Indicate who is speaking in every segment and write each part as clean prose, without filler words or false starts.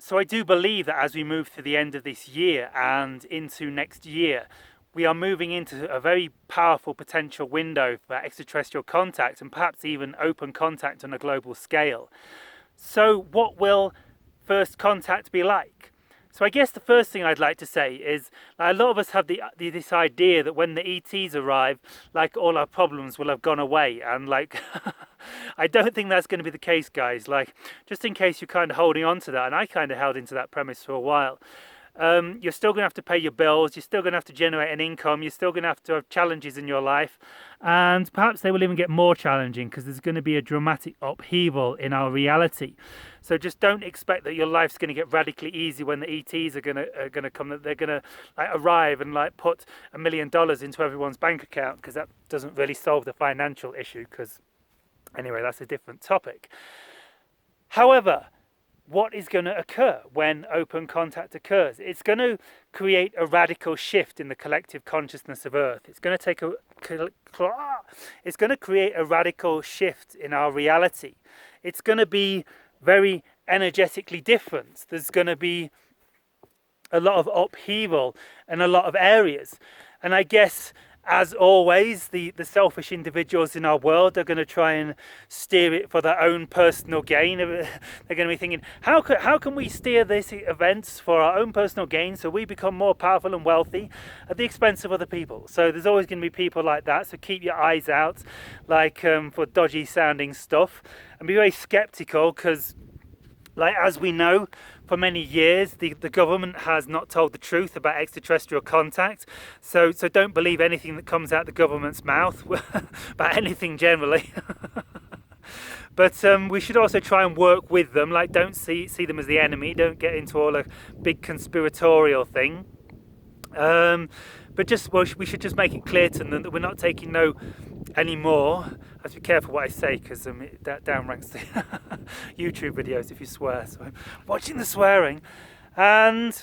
Speaker 1: So I do believe that as we move to the end of this year and into next year, we are moving into a very powerful potential window for extraterrestrial contact and perhaps even open contact on a global scale. So what will first contact be like? So I guess the first thing I'd like to say is a lot of us have this idea that when the ETs arrive, like all our problems will have gone away, and like I don't think that's going to be the case, guys. Like, just in case you're kind of holding on to that, and I kind of held into that premise for a while. You're still going to have to pay your bills, you're still going to have to generate an income, you're still going to have challenges in your life, and perhaps they will even get more challenging because there's going to be a dramatic upheaval in our reality. So just don't expect that your life's going to get radically easy when the ETs are going to come, that they're going to arrive and put $1 million into everyone's bank account, because that doesn't really solve the financial issue, because anyway, that's a different topic. However, what is going to occur when open contact occurs? It's going to create a radical shift in the collective consciousness of Earth. It's going to create a radical shift in our reality. It's going to be very energetically different. There's going to be a lot of upheaval in a lot of areas. And I guess, as always, the selfish individuals in our world are going to try and steer it for their own personal gain. They're going to be thinking, how can we steer these events for our own personal gain so we become more powerful and wealthy at the expense of other people? So there's always going to be people like that. So keep your eyes out, for dodgy sounding stuff, and be very skeptical, because as we know, for many years, the government has not told the truth about extraterrestrial contact. So don't believe anything that comes out the government's mouth about anything generally. But we should also try and work with them. Don't see them as the enemy. Don't get into all a big conspiratorial thing. But we should just make it clear to them that we're not taking no anymore. I have to be careful what I say, because that downranks the YouTube videos if you swear. So I'm watching the swearing. And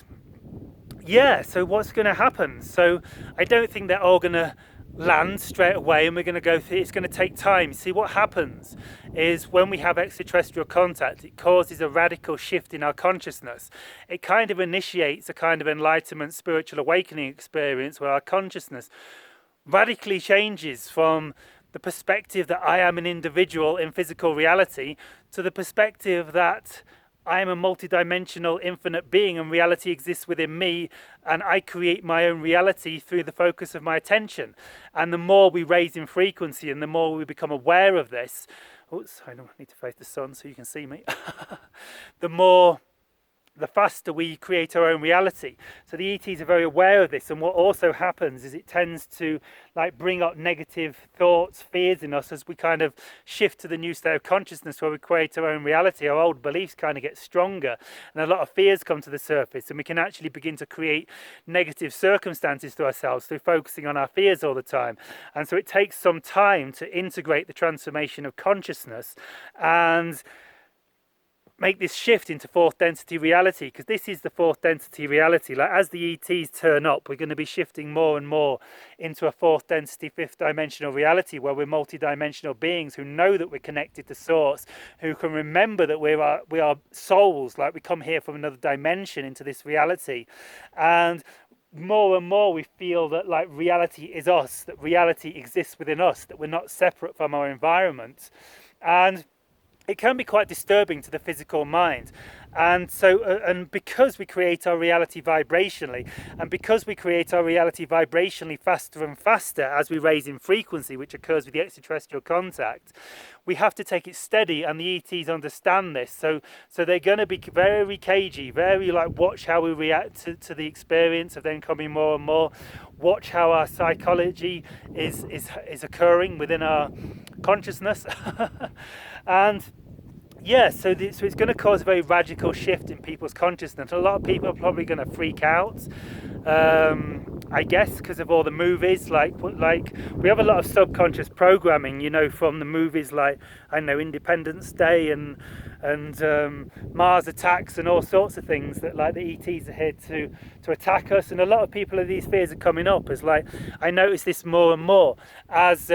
Speaker 1: yeah, so what's going to happen? So I don't think they're all going to land straight away and we're going to go through. It's going to take time. See, what happens is when we have extraterrestrial contact, it causes a radical shift in our consciousness. It kind of initiates a kind of enlightenment, spiritual awakening experience where our consciousness radically changes from the perspective that I am an individual in physical reality to the perspective that I am a multidimensional infinite being and reality exists within me, and I create my own reality through the focus of my attention. And the more we raise in frequency and the more we become aware of this, I don't need to face the sun so you can see me, the faster we create our own reality. So the ETs are very aware of this, and what also happens is it tends to bring up negative thoughts, fears in us as we kind of shift to the new state of consciousness where we create our own reality. Our old beliefs kind of get stronger and a lot of fears come to the surface, and we can actually begin to create negative circumstances to ourselves through focusing on our fears all the time. And so it takes some time to integrate the transformation of consciousness and make this shift into fourth density reality, because this is the fourth density reality. As the ETs turn up, we're going to be shifting more and more into a fourth density, fifth dimensional reality where we're multidimensional beings who know that we're connected to source, who can remember that we are souls, we come here from another dimension into this reality. And more and more we feel that reality is us, that reality exists within us, that we're not separate from our environment. And it can be quite disturbing to the physical mind. And so, and because we create our reality vibrationally, and because we create our reality vibrationally faster and faster as we raise in frequency, which occurs with the extraterrestrial contact, we have to take it steady, and the ETs understand this. So they're going to be very cagey, very watch how we react to the experience of them coming more and more. Watch how our psychology is occurring within our consciousness. And yeah, so it's going to cause a very radical shift in people's consciousness. A lot of people are probably going to freak out, I guess, because of all the movies. We have a lot of subconscious programming, from the movies Independence Day and Mars Attacks and all sorts of things that the ETs are here to attack us. And a lot of people, these fears are coming up as I notice this more and more as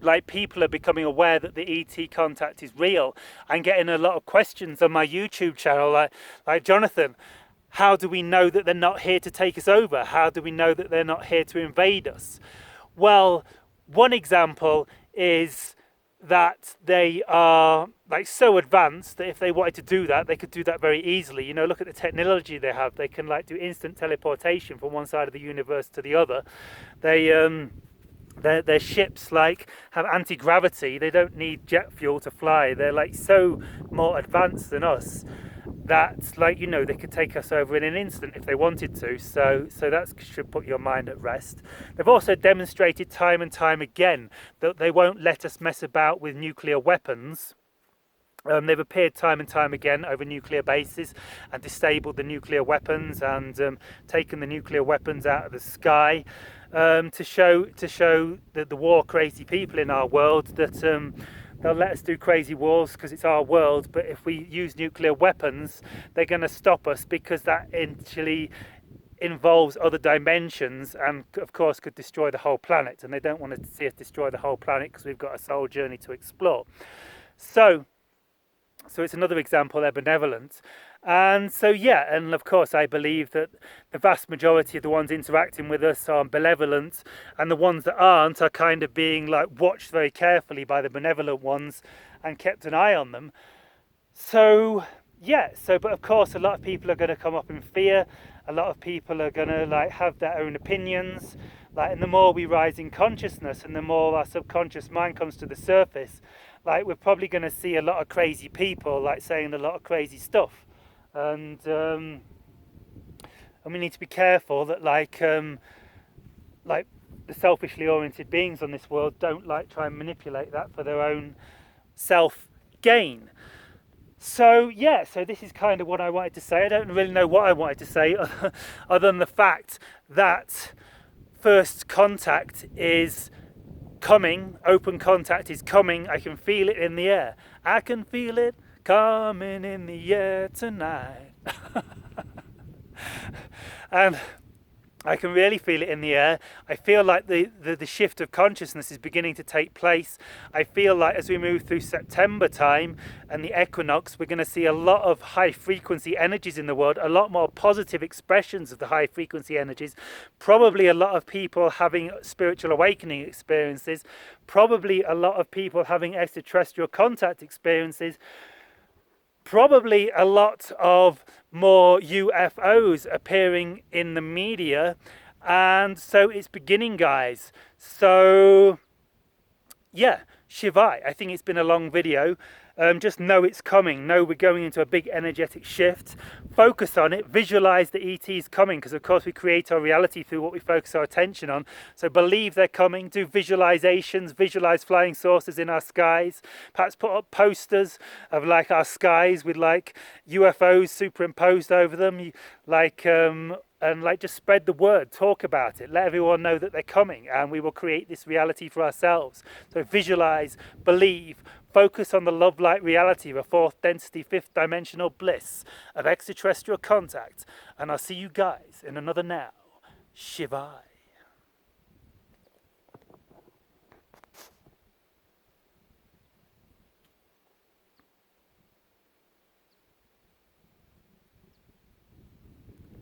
Speaker 1: like people are becoming aware that the ET contact is real. I'm getting a lot of questions on my YouTube channel, like Jonathan, how do we know that they're not here to take us over? How do we know that they're not here to invade us? Well, one example is that they are like so advanced that if they wanted to do that, they could do that very easily. You know, look at the technology they have. They can like do instant teleportation from one side of the universe to the other. Their ships like have anti-gravity. They don't need jet fuel to fly. They're like so more advanced than us that, like, you know, they could take us over in an instant if they wanted to. So that should put your mind at rest. They've also demonstrated time and time again that they won't let us mess about with nuclear weapons. They've appeared time and time again over nuclear bases and disabled the nuclear weapons and taken the nuclear weapons out of the sky to show that the war crazy people in our world that they'll let us do crazy wars because it's our world, but if we use nuclear weapons, they're going to stop us because that actually involves other dimensions and, of course, could destroy the whole planet. And they don't want to see us destroy the whole planet because we've got a soul journey to explore. So it's another example they're benevolent. And so, yeah, and of course I believe that the vast majority of the ones interacting with us are benevolent, and the ones that aren't are kind of being like watched very carefully by the benevolent ones and kept an eye on them. So, yeah, but of course a lot of people are going to come up in fear. A lot of people are going to like have their own opinions. Like, and the more we rise in consciousness and the more our subconscious mind comes to the surface, like we're probably going to see a lot of crazy people like saying a lot of crazy stuff. And we need to be careful that like the selfishly oriented beings on this world don't like try and manipulate that for their own self gain. So yeah, so this is kind of what I wanted to say. I don't really know what I wanted to say other than the fact that first contact is coming, open contact is coming. I can feel it in the air. I can feel it coming in the air tonight. And I can really feel it in the air. I feel like the shift of consciousness is beginning to take place. I feel like as we move through September time and the equinox, we're going to see a lot of high frequency energies in the world, a lot more positive expressions of the high frequency energies, probably a lot of people having spiritual awakening experiences, probably a lot of people having extraterrestrial contact experiences, probably a lot of more UFOs appearing in the media. And so it's beginning, guys. So yeah, Shivai. I think it's been a long video. Just know it's coming. Know we're going into a big energetic shift. Focus on it. Visualize the ETs coming, because of course we create our reality through what we focus our attention on. So believe they're coming. Do visualizations. Visualize flying saucers in our skies. Perhaps put up posters of like our skies with like UFOs superimposed over them. And like just spread the word, talk about it, let everyone know that they're coming, and we will create this reality for ourselves. So visualize, believe, focus on the love light reality of a fourth density, fifth dimensional bliss of extraterrestrial contact. And I'll see you guys in another now. Shivai.